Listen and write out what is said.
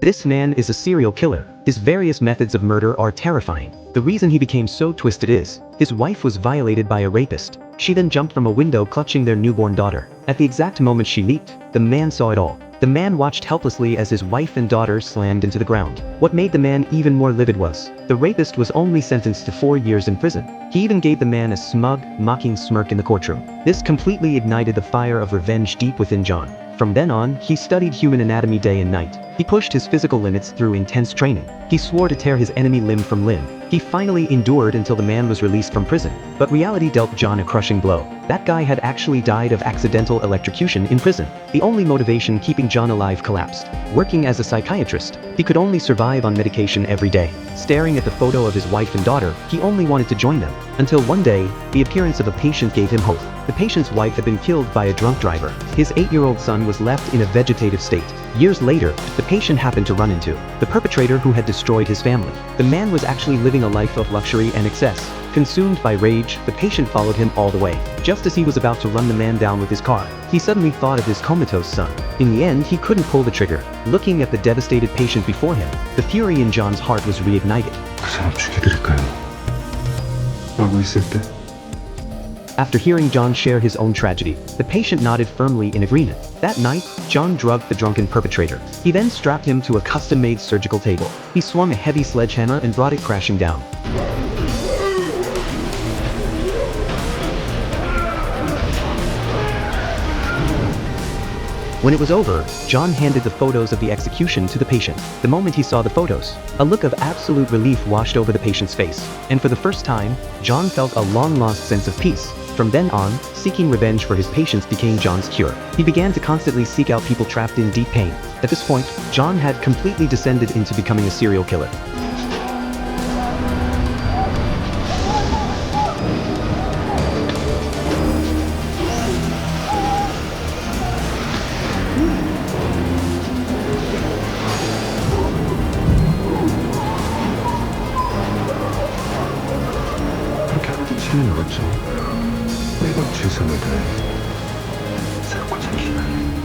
This man is a serial killer. His various methods of murder are terrifying. The reason he became so twisted is, his wife was violated by a rapist. She then jumped from a window clutching their newborn daughter. At the exact moment she leaped, the man saw it all. The man watched helplessly as his wife and daughter slammed into the ground. What made the man even more livid was, the rapist was only sentenced to 4 years in prison. He even gave the man a smug, mocking smirk in the courtroom. This completely ignited the fire of revenge deep within John. From then on, he studied human anatomy day and night. He pushed his physical limits through intense training. He swore to tear his enemy limb from limb. He finally endured until the man was released from prison. But reality dealt John a crushing blow. That guy had actually died of accidental electrocution in prison. The only motivation keeping John alive collapsed. Working as a psychiatrist, he could only survive on medication every day. Staring at the photo of his wife and daughter, he only wanted to join them. Until one day, the appearance of a patient gave him hope. The patient's wife had been killed by a drunk driver. His 8-year-old son was left in a vegetative state. Years later, the patient happened to run into the perpetrator who had destroyed his family. The man was actually living a life of luxury and excess. Consumed by rage, the patient followed him all the way. Just as he was about to run the man down with his car, he suddenly thought of his comatose son. In the end, he couldn't pull the trigger. Looking at the devastated patient before him, the fury in John's heart was reignited. 그 사람 죽여드릴까요? 라고 했을 때 After hearing John share his own tragedy, the patient nodded firmly in agreement. That night, John drugged the drunken perpetrator. He then strapped him to a custom-made surgical table. He swung a heavy sledgehammer and brought it crashing down. When it was over, John handed the photos of the execution to the patient. The moment he saw the photos, a look of absolute relief washed over the patient's face. And for the first time, John felt a long-lost sense of peace. From then on, seeking revenge for his patients became John's cure. He began to constantly seek out people trapped in deep pain. At this point, John had completely descended into becoming a serial killer. 그렇게 하나도 치면 어쩌? 매번 최선을 다해 살고 참기만 해.